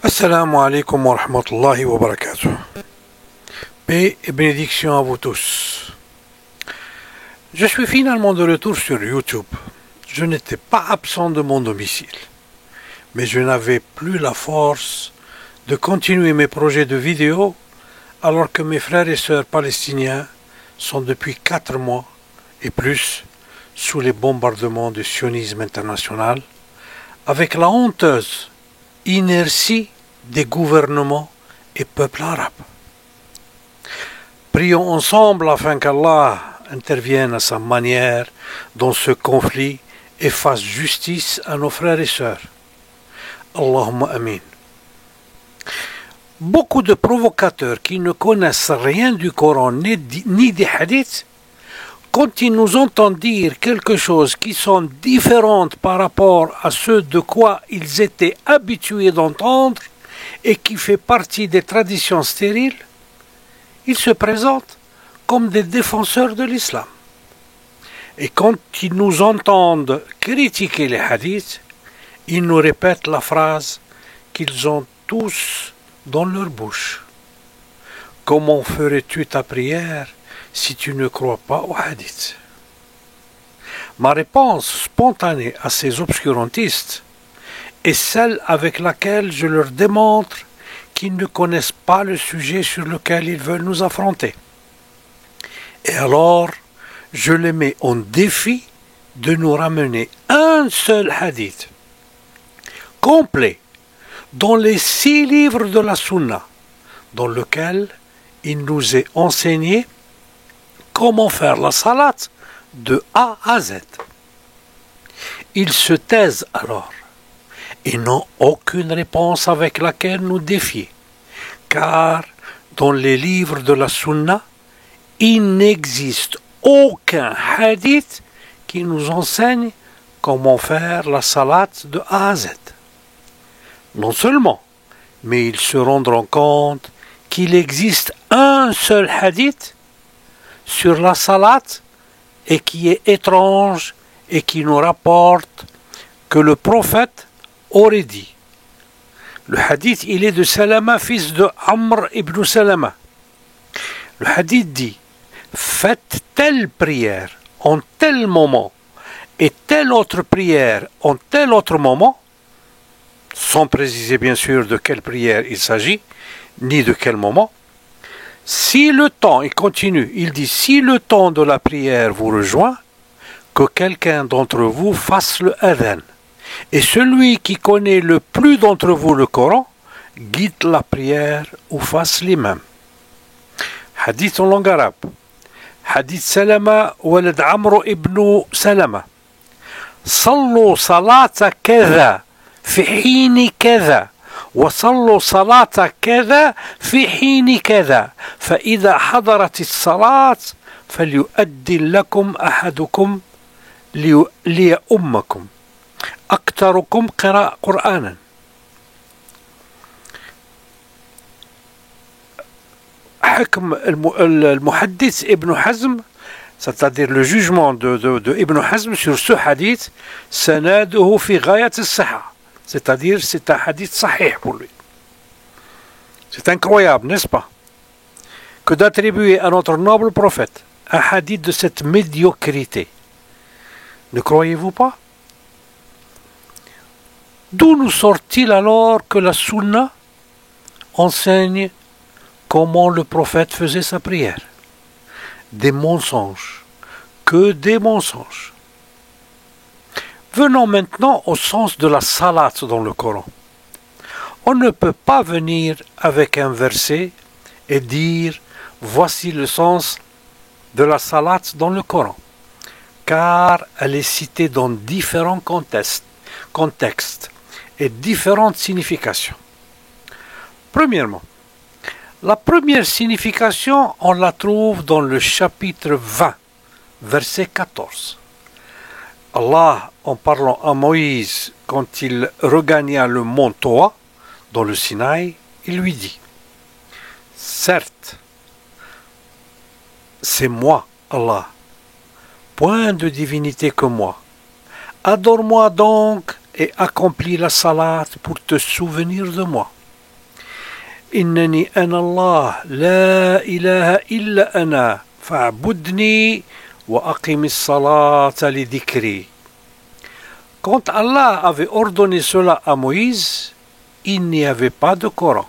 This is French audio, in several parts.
Assalamu alaikum wa rahmatullahi wa barakatuh. Paix et bénédiction à vous tous. Je suis finalement de retour sur YouTube. Je n'étais pas absent de mon domicile, mais je n'avais plus la force de continuer mes projets de vidéo alors que mes frères et sœurs palestiniens sont depuis 4 mois et plus sous les bombardements du sionisme international avec la honteuse inertie des gouvernements et peuples arabes. Prions ensemble afin qu'Allah intervienne à sa manière dans ce conflit et fasse justice à nos frères et sœurs. Allahumma amin. Beaucoup de provocateurs qui ne connaissent rien du Coran ni des hadiths, quand ils nous entendent dire quelque chose qui sont différentes par rapport à ce de quoi ils étaient habitués d'entendre et qui fait partie des traditions stériles, ils se présentent comme des défenseurs de l'islam. Et quand ils nous entendent critiquer les hadiths, ils nous répètent la phrase qu'ils ont tous dans leur bouche. Comment ferais-tu ta prière si tu ne crois pas aux hadiths? Ma réponse spontanée à ces obscurantistes est celle avec laquelle je leur démontre qu'ils ne connaissent pas le sujet sur lequel ils veulent nous affronter. Et alors, je les mets en défi de nous ramener un seul hadith complet dans les 6 livres de la Sunna, dans lequel il nous est enseigné comment faire la salat de A à Z. Ils se taisent alors et n'ont aucune réponse avec laquelle nous défier, car dans les livres de la Sunna, il n'existe aucun hadith qui nous enseigne comment faire la salat de A à Z. Non seulement, mais ils se rendront compte qu'il existe un seul hadith sur la salat et qui est étrange et qui nous rapporte que le prophète aurait dit. Le hadith, il est de Salama, fils de Amr ibn Salama. Le hadith dit: faites telle prière en tel moment et telle autre prière en tel autre moment, sans préciser bien sûr de quelle prière il s'agit, ni de quel moment. Si le temps, il continue, il dit: si le temps de la prière vous rejoint, que quelqu'un d'entre vous fasse le adhan. Et celui qui connaît le plus d'entre vous le Coran, guide la prière ou fasse l'imam. Hadith en langue arabe. Hadith Salama walad Amr ibn Salama. Sallu salata kaza fi hini kaza. وصلوا صلاة كذا في حين كذا فإذا حضرت الصلاة فليؤدي لكم أحدكم ليؤمكم أكثركم قرآنا. حكم المحدث Ibn Hazm, c'est-à-dire le jugement de Ibn Hazm sur ce hadith, سناده في غاية الصحة. C'est-à-dire, c'est un hadith sahih pour lui. C'est incroyable, n'est-ce pas, que d'attribuer à notre noble prophète un hadith de cette médiocrité. Ne croyez-vous pas? D'où nous sort-il alors que la Sunna enseigne comment le prophète faisait sa prière? Des mensonges, que des mensonges. Venons maintenant au sens de la salat dans le Coran. On ne peut pas venir avec un verset et dire « voici le sens de la salat dans le Coran », car elle est citée dans différents contextes et différentes significations. Premièrement, la première signification, on la trouve dans le chapitre 20, verset 14. Allah, en parlant à Moïse quand il regagna le mont Toa, dans le Sinaï, il lui dit: certes, c'est moi, Allah, point de divinité que moi. Adore-moi donc et accomplis la salat pour te souvenir de moi. إنني أنا الله لا إله إلا أنا فاعبدني وأقم الصلاة لذكري. Quand Allah avait ordonné cela à Moïse, il n'y avait pas de Coran,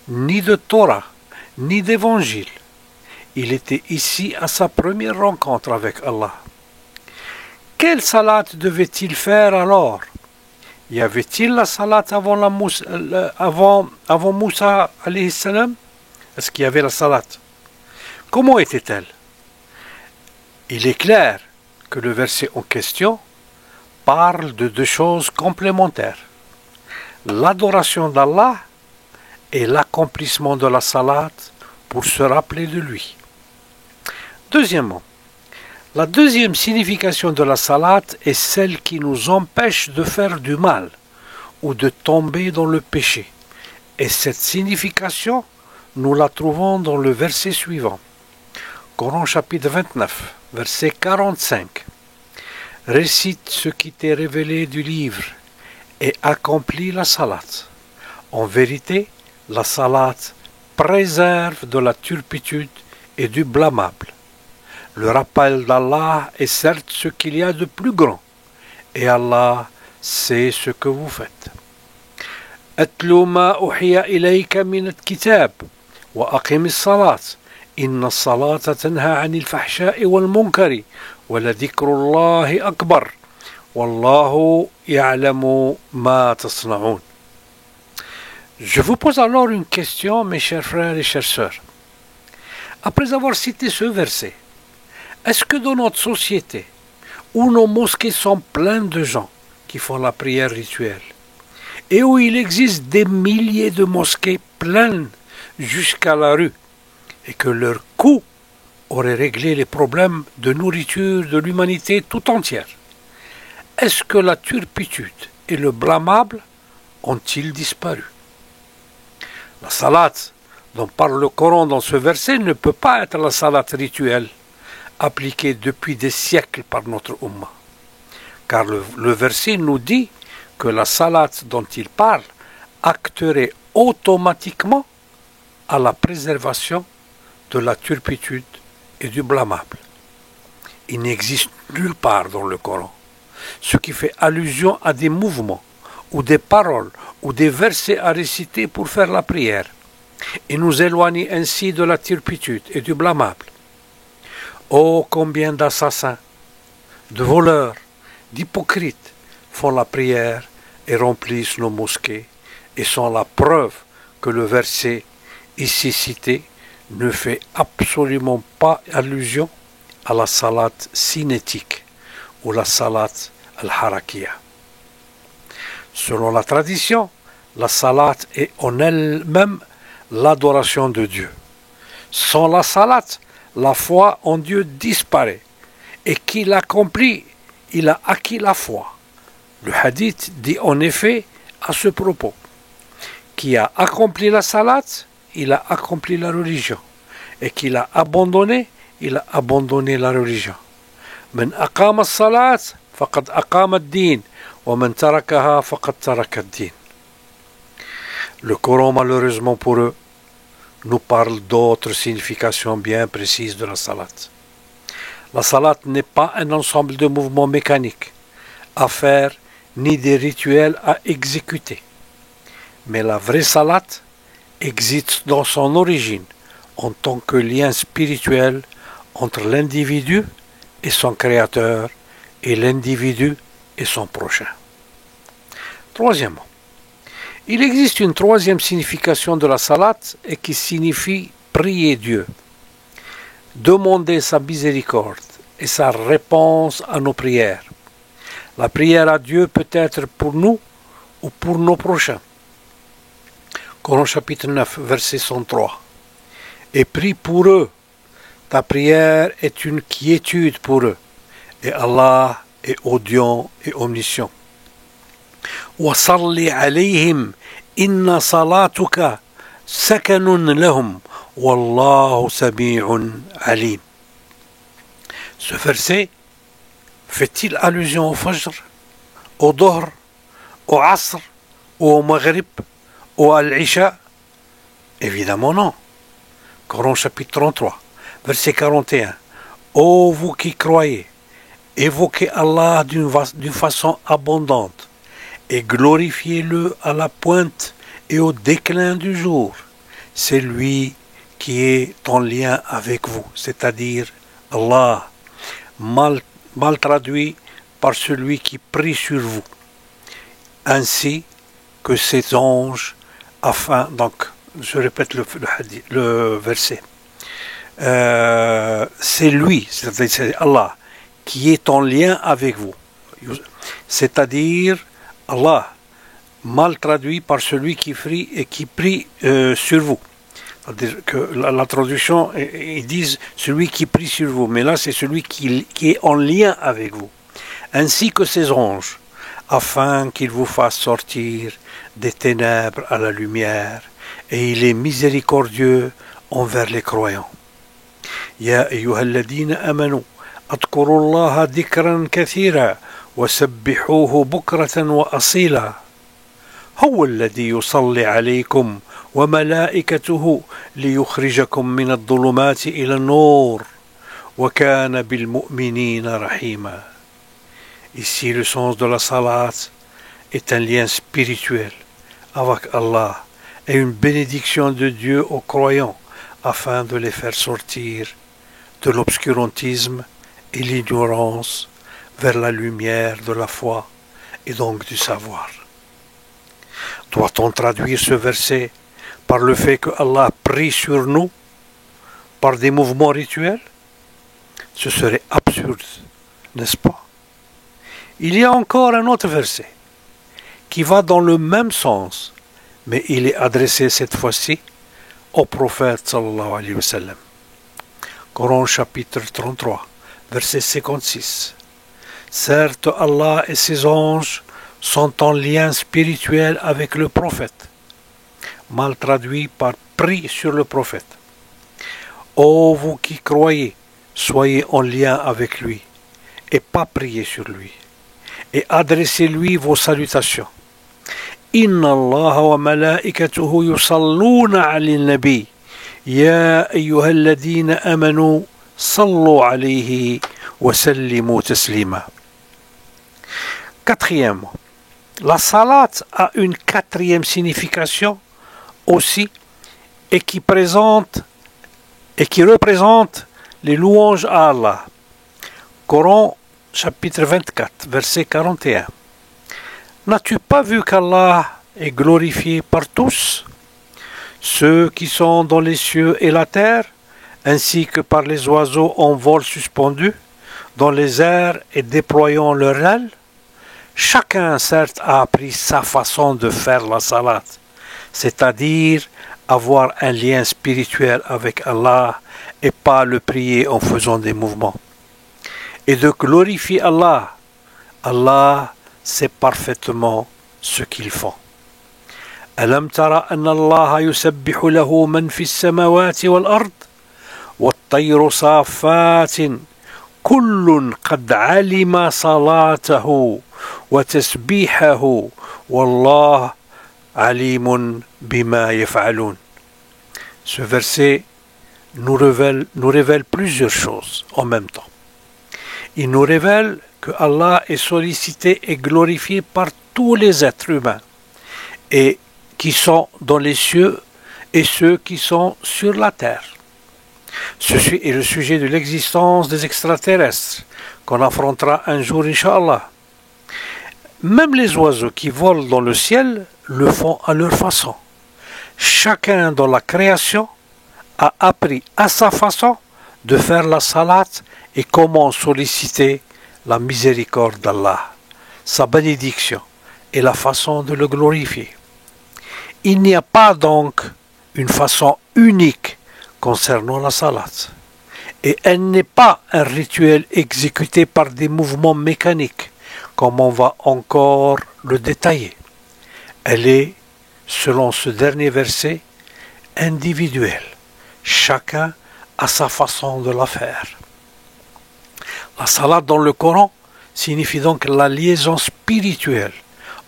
ni de Torah, ni d'évangile. Il était ici à sa première rencontre avec Allah. Quelle salat devait-il faire alors? Y avait-il la salat avant Moussa alayhi salam? Est-ce qu'il y avait la salat? Comment était-elle? Il est clair que le verset en question parle de deux choses complémentaires. L'adoration d'Allah et l'accomplissement de la salat pour se rappeler de lui. Deuxièmement, la deuxième signification de la salat est celle qui nous empêche de faire du mal ou de tomber dans le péché. Et cette signification, nous la trouvons dans le verset suivant. Coran chapitre 29, verset 45. Récite ce qui t'est révélé du livre et accomplis la salat. En vérité, la salat préserve de la turpitude et du blâmable. Le rappel d'Allah est certes ce qu'il y a de plus grand, et Allah sait ce que vous faites. أتلو ما أوحي إليك من الكتاب وأقم الصلاة إن الصلاة تنهى عن الفحشاء والمنكر ولذكر الله أكبر والله يعلم ما تصنعون. Je vous pose alors une question, mes chers frères et chères sœurs. Après avoir cité ce verset, est-ce que dans notre société, où nos mosquées sont pleines de gens qui font la prière rituelle, et où il existe des milliers de mosquées pleines jusqu'à la rue, et que leur coût aurait réglé les problèmes de nourriture de l'humanité tout entière, est-ce que la turpitude et le blâmable ont-ils disparu? La salat dont parle le Coran dans ce verset ne peut pas être la salat rituelle appliquée depuis des siècles par notre Ummah. Car le verset nous dit que la salat dont il parle acterait automatiquement à la préservation de la turpitude et du blâmable. Il n'existe nulle part dans le Coran ce qui fait allusion à des mouvements ou des paroles ou des versets à réciter pour faire la prière et nous éloigner ainsi de la turpitude et du blâmable. Oh, combien d'assassins, de voleurs, d'hypocrites font la prière et remplissent nos mosquées et sont la preuve que le verset ici cité ne fait absolument pas allusion à la salat cinétique ou la salat al-harakiya. Selon la tradition, la salat est en elle-même l'adoration de Dieu. Sans la salat, la foi en Dieu disparaît et qui l'accomplit, il a acquis la foi. Le hadith dit en effet à ce propos: qui a accompli la salat, il a accompli la religion, et qui l'a abandonné, il a abandonné la religion. من أقام الصلاة فقد أقام الدين ومن تركها فقد ترك الدين. Le Coran, malheureusement pour eux, nous parle d'autres significations bien précises de la salat. La salat n'est pas un ensemble de mouvements mécaniques à faire ni des rituels à exécuter. Mais la vraie salat existe dans son origine en tant que lien spirituel entre l'individu et son créateur et l'individu et son prochain. Troisièmement, il existe une troisième signification de la salat et qui signifie prier Dieu, demander sa miséricorde et sa réponse à nos prières. La prière à Dieu peut être pour nous ou pour nos prochains. Coran chapitre 9, verset 103. Et prie pour eux. Ta prière est une quiétude pour eux. Et Allah est audient et omniscient. وصل عليهم إن صلاتك سكن لهم والله سميع عليم. Ce verset fait-il allusion au Fajr, au Dohr, au Asr, ou au Maghrib, ou à l'Isha, Évidemment non. Coran chapitre 33, verset 41. Ô vous qui croyez, évoquez Allah d'une façon abondante et glorifiez-le à la pointe et au déclin du jour. C'est lui qui est en lien avec vous, c'est-à-dire Allah, mal traduit par celui qui prie sur vous, ainsi que ses anges, afin, donc, je répète le verset, c'est lui, c'est Allah, qui est en lien avec vous, c'est-à-dire Allah, mal traduit par celui qui prie sur vous. C'est-à-dire que la traduction, ils disent celui qui prie sur vous, mais là c'est celui qui est en lien avec vous, ainsi que ses anges, afin qu'il vous fasse sortir des ténèbres à la lumière, et il est miséricordieux envers les croyants. Ya ayyuhalladhina amanu, adkurullaha dhikran kathira, wa sabbihuhu bukratan wa asila. هو الذي يصلي عليكم وملائكته ليخرجكم من الظلمات إلى النور وكان بالمؤمنين رحيما. Ici, le sens de la salat est un lien spirituel avec Allah et une bénédiction de Dieu aux croyants afin de les faire sortir de l'obscurantisme et l'ignorance vers la lumière de la foi et donc du savoir. Doit-on traduire ce verset par le fait que Allah prie sur nous par des mouvements rituels? Ce serait absurde, n'est-ce pas? Il y a encore un autre verset qui va dans le même sens, mais il est adressé cette fois-ci au prophète sallallahu alayhi wa sallam. Coran chapitre 33, verset 56. Certes, Allah et ses anges sont en lien spirituel avec le prophète, mal traduit par prie sur le prophète. Ô vous qui croyez, soyez en lien avec lui et pas priez sur lui, et adressez-lui vos salutations. Inna Allah wa malaikatuhu yusalluna ala nabi ya ayyuhalladhina amanu sallu alayhi wa sallimu taslima. Quatrièmement, la salat a une quatrième signification aussi et qui représente les louanges à Allah. Coran chapitre 24, verset 41. N'as-tu pas vu qu'Allah est glorifié par tous, ceux qui sont dans les cieux et la terre, ainsi que par les oiseaux en vol suspendu, dans les airs et déployant leurs ailes? Chacun, certes, a appris sa façon de faire la salat, c'est-à-dire avoir un lien spirituel avec Allah et pas le prier en faisant des mouvements. Et de glorifier Allah. Allah sait parfaitement ce qu'ils font. ألم ترى أن الله يسبح له من في السماوات والأرض والطير صافات كل قد علم صلاته وتسبيحه والله عليم بما يفعلون. Ce verset nous révèle plusieurs choses en même temps. Il nous révèle que Allah est sollicité et glorifié par tous les êtres humains et qui sont dans les cieux et ceux qui sont sur la terre. Ceci est le sujet de l'existence des extraterrestres qu'on affrontera un jour, Inch'Allah. Même les oiseaux qui volent dans le ciel le font à leur façon. Chacun dans la création a appris à sa façon de faire la salat et comment solliciter la miséricorde d'Allah, sa bénédiction et la façon de le glorifier. Il n'y a pas donc une façon unique concernant la salat, et elle n'est pas un rituel exécuté par des mouvements mécaniques, comme on va encore le détailler. Elle est, selon ce dernier verset, individuelle. Chacun a sa façon de la faire. La salat dans le Coran signifie donc la liaison spirituelle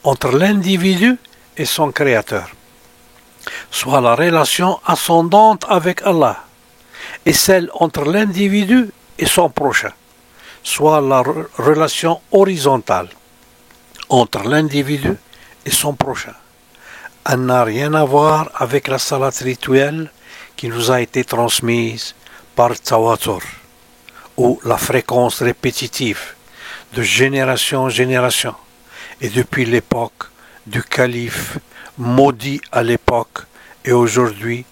entre l'individu et son créateur. soit la relation ascendante avec Allah, et celle entre l'individu et son prochain, soit la relation horizontale entre l'individu et son prochain. Elle n'a rien à voir avec la salat rituelle qui nous a été transmise par Tawatur, ou la fréquence répétitive de génération en génération, et depuis l'époque du calife maudit à l'époque et aujourd'hui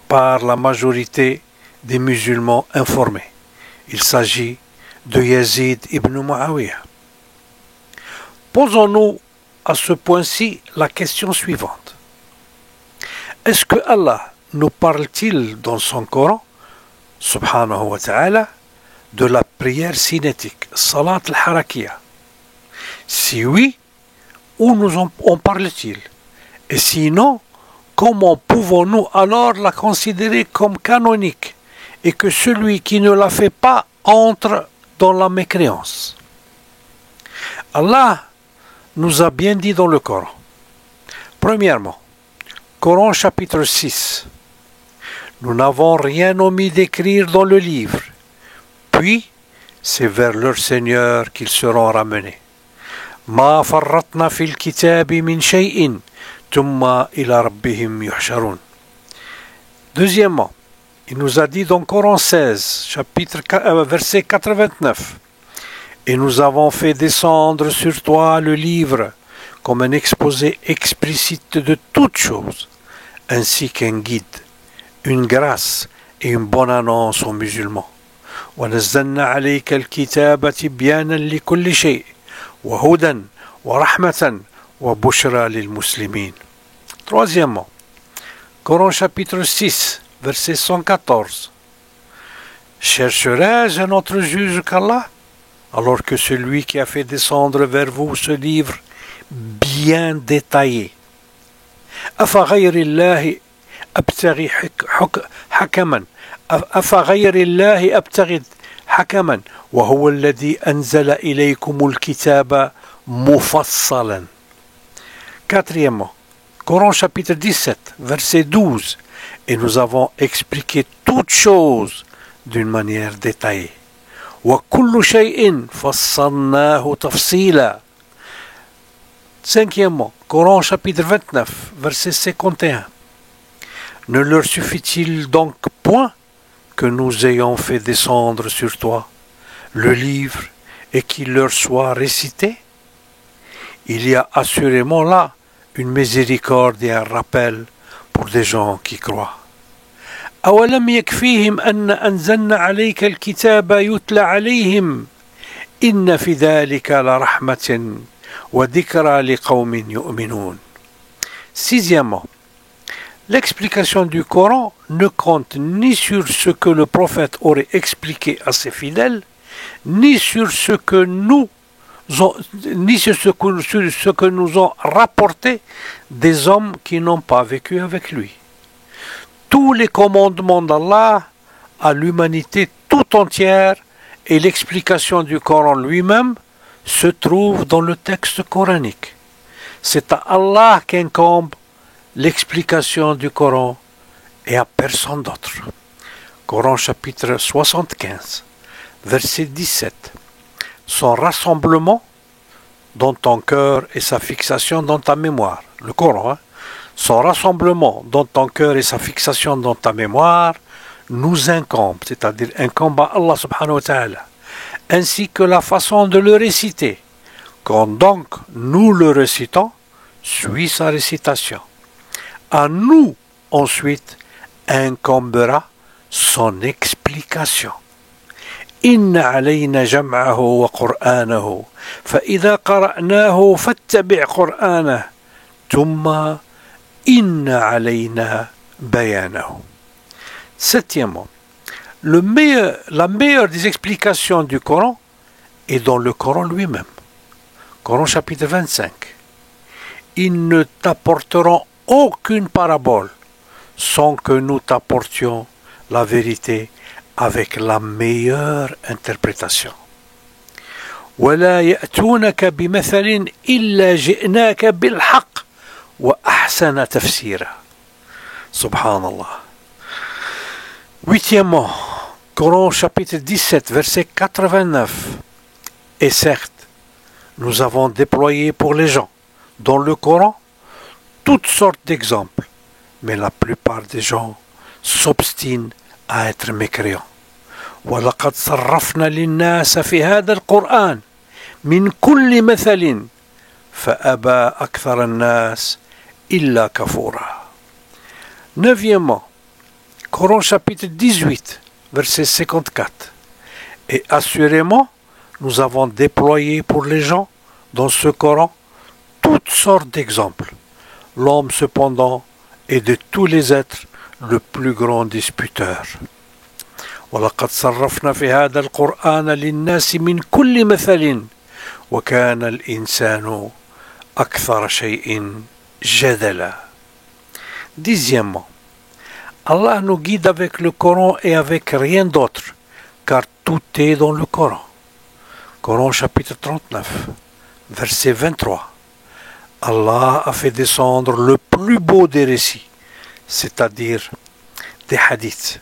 par la majorité des musulmans informés. Il s'agit de Yazid ibn Muawiyah. Posons-nous à ce point-ci la question suivante. Est-ce que Allah nous parle-t-il dans son Coran, subhanahu wa ta'ala, de la prière cinétique, salat al-harakiya? Si oui, où nous en parle-t-il? Et sinon, comment pouvons-nous alors la considérer comme canonique et que celui qui ne la fait pas entre dans la mécréance? Allah nous a bien dit dans le Coran. Premièrement, Coran chapitre 6. Nous n'avons rien omis d'écrire dans le livre. Puis, c'est vers leur Seigneur qu'ils seront ramenés. Ma farratna fil kitabi min shay'in, thumma ila rabbihim yuhsharun. Deuxièmement, il nous a dit dans Coran 16, verset 89. Et nous avons fait descendre sur toi le livre comme un exposé explicite de toutes choses, ainsi qu'un guide, une grâce et une bonne annonce aux musulmans. ونزلنا عليك الكتاب تبيانا لكل شيء وهدى ورحمة وبشرى للمسلمين. Troisièmement, Coran chapitre 6, verset 114. Chercherai-je un autre juge qu'Allah, alors que celui qui a fait descendre vers vous ce livre bien détaillé? أفغير الله أبتغي حكما أفغير الله أبتغي حكما وهو الذي أنزل إليكم الكتاب مفصلا. Quatrièmement, Coran chapitre 17, verset 12, et nous avons expliqué toutes choses d'une manière détaillée. وكل شيء فصلناه تفصيلا. Cinquièmement, Coran chapitre 29, verset 51. Ne leur suffit-il donc point que nous ayons fait descendre sur toi le livre et qu'il leur soit récité? Il y a assurément là une miséricorde et un rappel pour des gens qui croient. أولم يكفيهم أن أنزلنا عليك الكتاب يتلى عليهم إن في ذلك لرحمة وذكرى لقوم يؤمنون. Sixièmement, l'explication du Coran ne compte ni sur ce que le prophète aurait expliqué à ses fidèles, ni sur ce que nous ont rapporté des hommes qui n'ont pas vécu avec lui. Tous les commandements d'Allah à l'humanité tout entière et l'explication du Coran lui-même se trouvent dans le texte coranique. C'est à Allah qu'incombe l'explication du Coran et à personne d'autre. Coran chapitre 75, verset 17. Son rassemblement dans ton cœur et sa fixation dans ta mémoire. Le Coran, son rassemblement dans ton cœur et sa fixation dans ta mémoire nous incombe, c'est-à-dire incombe à Allah subhanahu wa ta'ala, ainsi que la façon de le réciter. Quand donc nous le récitons, suit sa récitation. À nous ensuite incombera son explication. Inna alayna jam'ahu wa qur'anahu fa idha qara'nahu fattabi' qur'anahu thumma inna alayna bayanahu. Septièmement, la meilleure des explications du Coran est dans le Coran lui-même. Coran chapitre 25. Ils ne t'apporteront aucune parabole sans que nous t'apportions la vérité avec la meilleure interprétation. ولا يأتونك بمثل إلا جئناك بالحق وأحسن أحسن تفسيرا. Subhanallah. Huitièmement, Coran chapitre 17, verset 89. Et certes, nous avons déployé pour les gens dans le Coran toutes sortes d'exemples, mais la plupart des gens s'obstinent à être mécréants. وَلَقَدْ صَرَّفْنَا لِلنَّاسَ فِي هَذَا الْقُرْآنِ مِنْ كُلِّ مَثَلٍ فَأَبَى أَكْثَرَ النَّاسِ إِلَّا كَفُورًا. Neuvièmement, Coran chapitre 18, verset 54. Et assurément, nous avons déployé pour les gens dans ce Coran toutes sortes d'exemples. L'homme cependant est de tous les êtres le plus grand disputeur. وَلَقَدْ صَرَّفْنَا فِي هَذَا الْقُرْآنَ لِلنَّاسِ مِنْ كُلِّ مَثَلٍ وَكَانَ الْإِنسَانُ أَكْثَرَ شَيْءٍ جَدَلًا. Dixièmement, Allah nous guide avec le Coran et avec rien d'autre, car tout est dans le Coran. Coran chapitre 39, verset 23. Allah a fait descendre le plus beau des récits, c'est-à-dire des hadiths.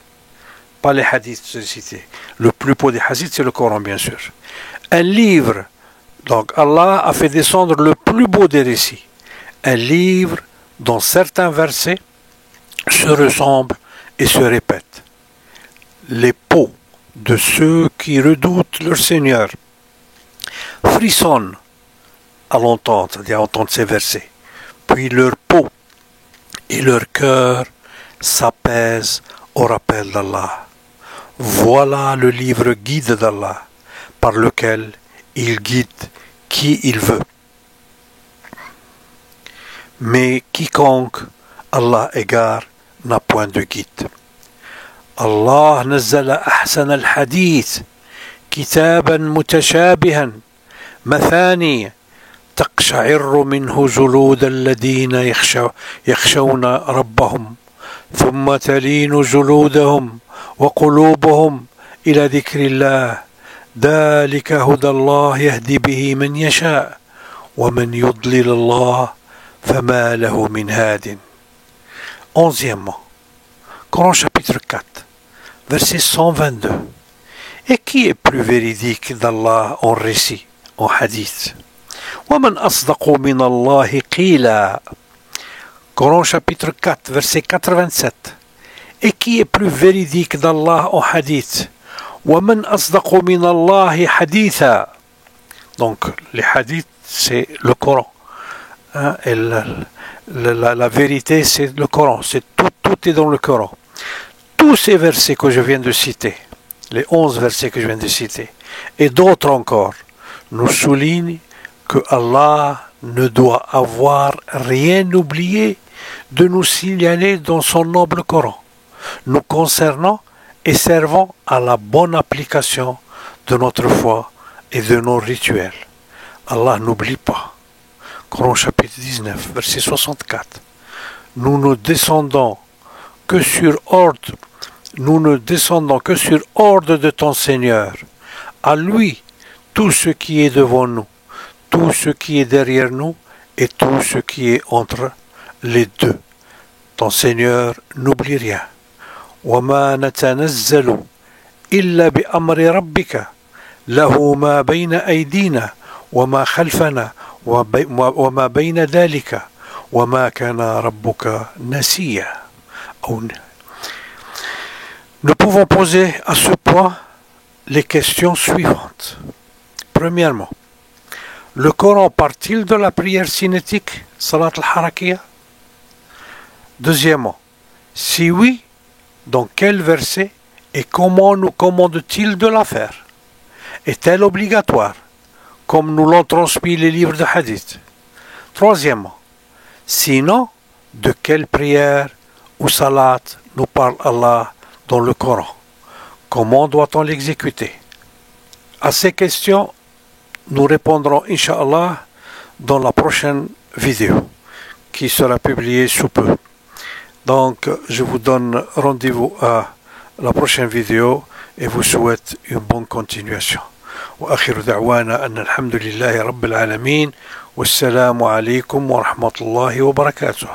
Pas les hadiths cités. Le plus beau des hadiths, c'est le Coran, bien sûr. Un livre. Donc Allah a fait descendre le plus beau des récits. Un livre dont certains versets se ressemblent et se répètent. Les peaux de ceux qui redoutent leur Seigneur frissonnent à l'entendre, c'est-à-dire à entendre ces versets. Puis leur peau et leur cœur s'apaisent au rappel d'Allah. Voilà le livre guide d'Allah, par lequel il guide qui il veut. Mais quiconque Allah égare n'a point de guide. Allah نزل أحسن الحديث كتابا متشابها مثاني تقشعر منه جلود الذين يخشون ربهم ثم تلين جلودهم وقلوبهم إلى ذكر الله ذلك هدى الله يهدي به من يشاء ومن يضلل الله فما له من هاد. Onzièmement, Coran chapitre 4, verset 122. Et qui est plus véridique d'Allah en récit, en hadith? وَمَنْ أَصْدَقُ مِنَ اللَّهِ قِيلًا. Coran chapitre 4, verset 87. Et qui est plus véridique d'Allah en hadith? وَمَنْ أَصْدَقُ مِنَ اللَّهِ حَدِيثًا. Donc, les hadiths, c'est le Coran. Hein, et la vérité, c'est le Coran. C'est tout est dans le Coran. Tous ces versets que je viens de citer, les 11 versets que je viens de citer, et d'autres encore, nous soulignent que Allah ne doit avoir rien oublié de nous signaler dans son noble Coran, nous concernant et servant à la bonne application de notre foi et de nos rituels. Allah n'oublie pas. Coran chapitre 19, verset 64. Nous ne descendons que sur ordre de ton Seigneur. À lui, tout ce qui est devant nous, tout ce qui est derrière nous et tout ce qui est entre les deux. Ton Seigneur n'oublie rien. وَمَا نَتَنَزَّلُ إِلَّا بِأَمْرِ رَبِّكَ لَهُ مَا بَيْنَ أَيْدِينَا وَمَا خَلْفَنَا وَمَا بَيْنَ ذَلِكَ وَمَا كَانَ رَبُّكَ نَسِيًّا. Nous pouvons poser à ce point les questions suivantes. Premièrement, le Coran part-il de la prière cinétique, Salat al-Harakiya? Deuxièmement, si oui, dans quel verset et comment nous commande-t-il de la faire? Est-elle obligatoire, comme nous l'ont transmis les livres de hadith? Troisièmement, sinon, de quelle prière ou salat nous parle Allah dans le Coran? Comment doit-on l'exécuter? À ces questions, nous répondrons, Inch'Allah, dans la prochaine vidéo, qui sera publiée sous peu. Donc, je vous donne rendez-vous à la prochaine vidéo et vous souhaite une bonne continuation. وآخر دعوانا أن الحمد لله رب العالمين والسلام عليكم ورحمة الله وبركاته.